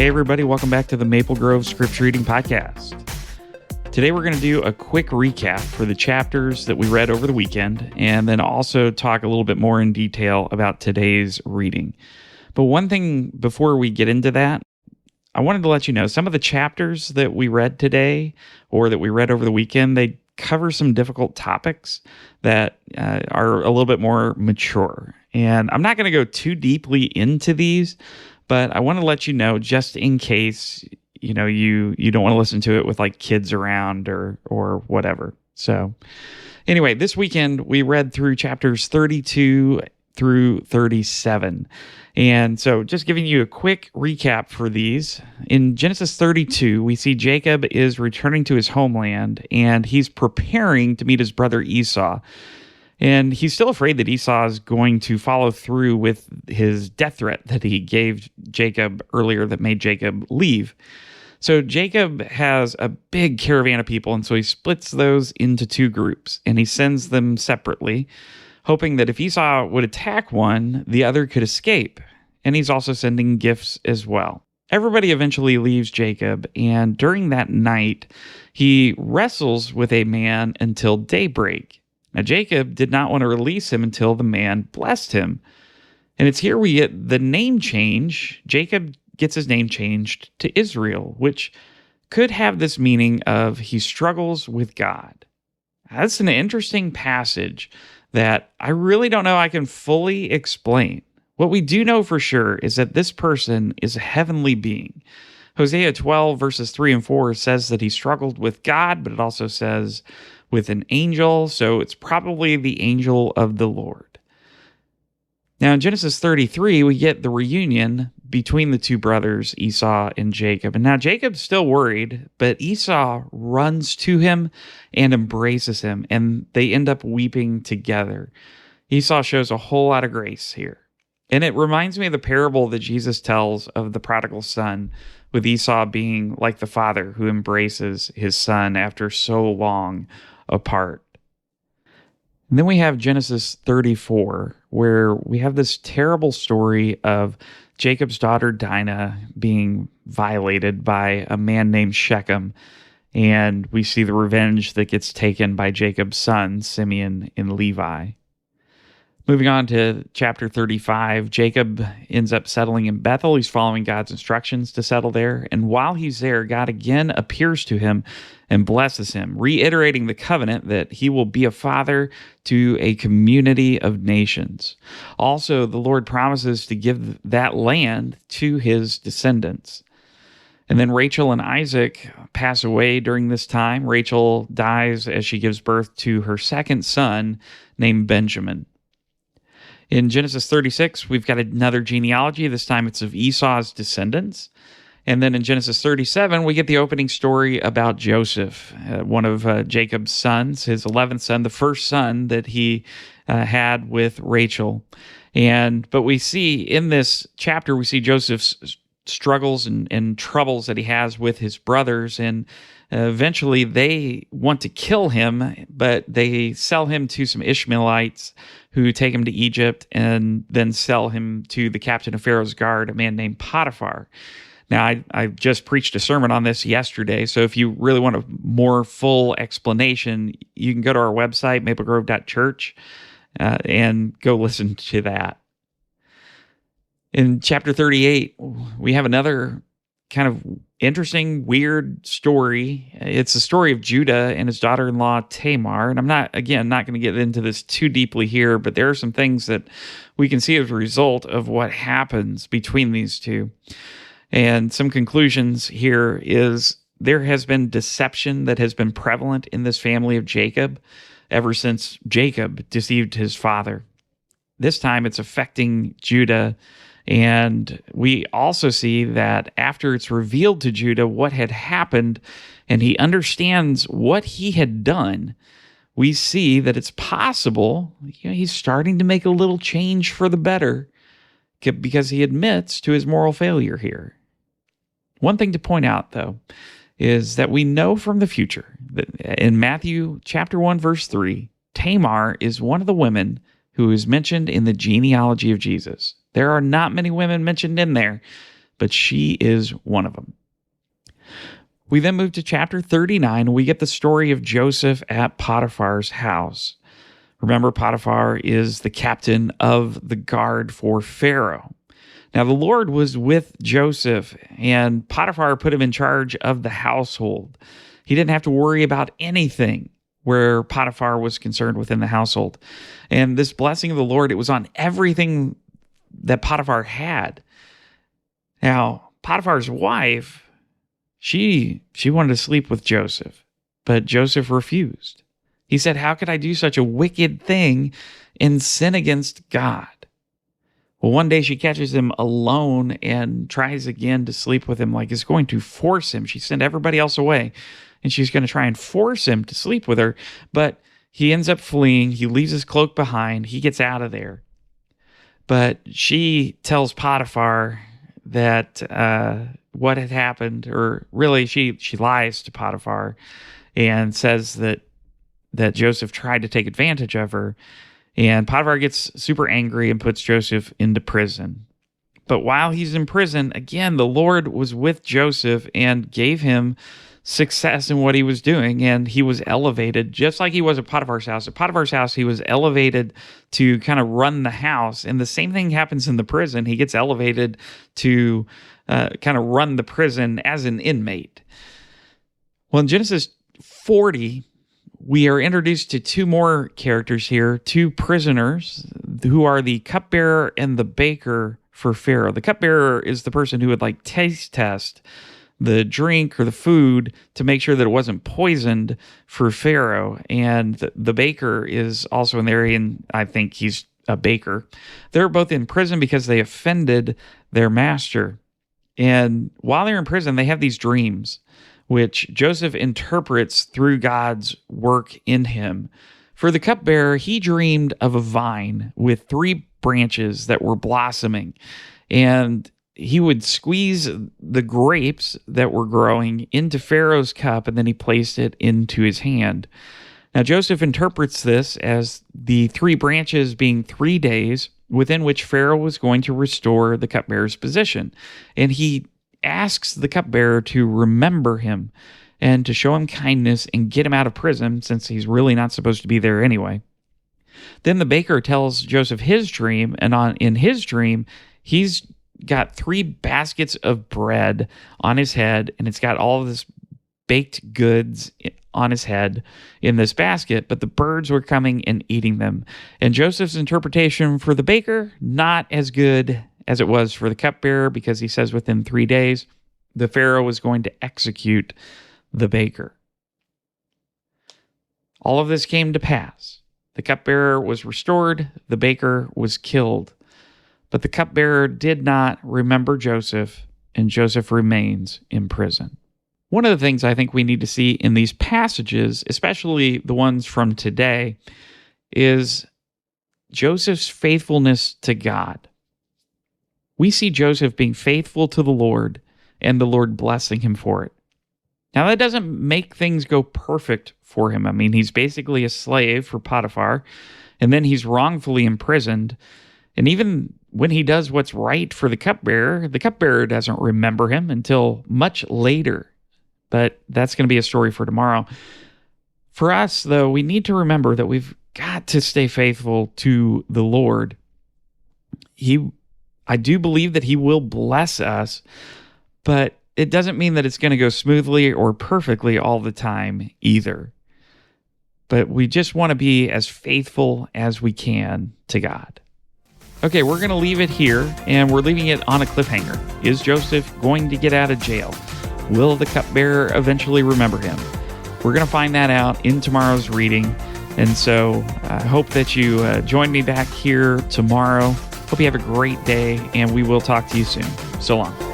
Hey, everybody, welcome back to the Maple Grove Scripture Reading Podcast. Today, we're going to do a quick recap for the chapters that we read over the weekend, and then also talk a little bit more in detail about today's reading. But one thing before we get into that, I wanted to let you know some of the chapters that we read today or that we read over the weekend, they cover some difficult topics that are a little bit more mature. And I'm not going to go too deeply into these, but I want to let you know just in case, you don't want to listen to it with like kids around or whatever. So anyway, this weekend we read through chapters 32 through 37. And so just giving you a quick recap for these. In Genesis 32, we see Jacob is returning to his homeland and he's preparing to meet his brother Esau. And he's still afraid that Esau is going to follow through with his death threat that he gave Jacob earlier that made Jacob leave. So Jacob has a big caravan of people, and so he splits those into two groups, and he sends them separately, hoping that if Esau would attack one, the other could escape. And he's also sending gifts as well. Everybody eventually leaves Jacob, and during that night, he wrestles with a man until daybreak. Now, Jacob did not want to release him until the man blessed him. And it's here we get the name change. Jacob gets his name changed to Israel, which could have this meaning of he struggles with God. That's an interesting passage that I really don't know I can fully explain. What we do know for sure is that this person is a heavenly being. Hosea 12 verses 3 and 4 says that he struggled with God, but it also says with an angel, so it's probably the angel of the Lord. Now in Genesis 33, we get the reunion between the two brothers, Esau and Jacob. And now Jacob's still worried, but Esau runs to him and embraces him, and they end up weeping together. Esau shows a whole lot of grace here. And it reminds me of the parable that Jesus tells of the prodigal son, with Esau being like the father who embraces his son after so long apart. And then we have Genesis 34, where we have this terrible story of Jacob's daughter Dinah being violated by a man named Shechem. And we see the revenge that gets taken by Jacob's sons, Simeon and Levi. Moving on to chapter 35, Jacob ends up settling in Bethel. He's following God's instructions to settle there. And while he's there, God again appears to him and blesses him, reiterating the covenant that he will be a father to a community of nations. Also, the Lord promises to give that land to his descendants. And then Rachel and Isaac pass away during this time. Rachel dies as she gives birth to her second son named Benjamin. In Genesis 36, we've got another genealogy. This time it's of Esau's descendants. And then in Genesis 37, we get the opening story about Joseph, one of Jacob's sons, his 11th son, the first son that he had with Rachel. But we see in this chapter, we see Joseph's struggles and troubles that he has with his brothers. And eventually they want to kill him, but they sell him to some Ishmaelites who take him to Egypt and then sell him to the captain of Pharaoh's guard, a man named Potiphar. Now, I just preached a sermon on this yesterday, so if you really want a more full explanation, you can go to our website, maplegrove.church, and go listen to that. In chapter 38, we have another kind of interesting, weird story. It's the story of Judah and his daughter-in-law Tamar. And I'm not going to get into this too deeply here, but there are some things that we can see as a result of what happens between these two. And some conclusions here is there has been deception that has been prevalent in this family of Jacob ever since Jacob deceived his father. This time it's affecting Judah. And we also see that after it's revealed to Judah what had happened and he understands what he had done, we see that it's possible he's starting to make a little change for the better because he admits to his moral failure here. One thing to point out, though, is that we know from the future that in Matthew chapter 1, verse 3, Tamar is one of the women who is mentioned in the genealogy of Jesus. There are not many women mentioned in there, but she is one of them. We then move to chapter 39. We get the story of Joseph at Potiphar's house. Remember, Potiphar is the captain of the guard for Pharaoh. Now, the Lord was with Joseph, and Potiphar put him in charge of the household. He didn't have to worry about anything where Potiphar was concerned within the household. And this blessing of the Lord, it was on everything that Potiphar had. Now, Potiphar's wife, she wanted to sleep with Joseph, but Joseph refused. He said, "How could I do such a wicked thing and sin against God?" Well, one day she catches him alone and tries again to sleep with him, like is going to force him. She sent everybody else away, and she's going to try and force him to sleep with her. But he ends up fleeing. He leaves his cloak behind. He gets out of there. But she tells Potiphar that what had happened, or really she lies to Potiphar and says that Joseph tried to take advantage of her. And Potiphar gets super angry and puts Joseph into prison. But while he's in prison, again, the Lord was with Joseph and gave him success in what he was doing. And he was elevated, just like he was at Potiphar's house. At Potiphar's house, he was elevated to kind of run the house. And the same thing happens in the prison. He gets elevated to kind of run the prison as an inmate. Well, in Genesis 40, we are introduced to two more characters here, two prisoners who are the cupbearer and the baker for Pharaoh. The cupbearer is the person who would like taste test the drink or the food to make sure that it wasn't poisoned for Pharaoh. And the baker is also in there, and I think he's a baker. They're both in prison because they offended their master. And while they're in prison, they have these dreams, which Joseph interprets through God's work in him. For the cupbearer, he dreamed of a vine with 3 branches that were blossoming, and he would squeeze the grapes that were growing into Pharaoh's cup, and then he placed it into his hand. Now, Joseph interprets this as the 3 branches being 3 days within which Pharaoh was going to restore the cupbearer's position. And he asks the cupbearer to remember him and to show him kindness and get him out of prison, since he's really not supposed to be there anyway. Then the baker tells Joseph his dream, and in his dream, he's got 3 baskets of bread on his head, and it's got all of this baked goods on his head in this basket, but the birds were coming and eating them. And Joseph's interpretation for the baker, not as good as it was for the cupbearer, because he says within 3 days, the Pharaoh was going to execute the baker. All of this came to pass. The cupbearer was restored, the baker was killed. But the cupbearer did not remember Joseph, and Joseph remains in prison. One of the things I think we need to see in these passages, especially the ones from today, is Joseph's faithfulness to God. We see Joseph being faithful to the Lord and the Lord blessing him for it. Now, that doesn't make things go perfect for him. I mean, he's basically a slave for Potiphar, and then he's wrongfully imprisoned. And even when he does what's right for the cupbearer doesn't remember him until much later. But that's going to be a story for tomorrow. For us, though, we need to remember that we've got to stay faithful to the Lord. I do believe that he will bless us, but it doesn't mean that it's going to go smoothly or perfectly all the time either. But we just want to be as faithful as we can to God. Okay, we're going to leave it here, and we're leaving it on a cliffhanger. Is Joseph going to get out of jail? Will the cupbearer eventually remember him? We're going to find that out in tomorrow's reading. And so I hope that you join me back here tomorrow. Hope you have a great day, and we will talk to you soon. So long.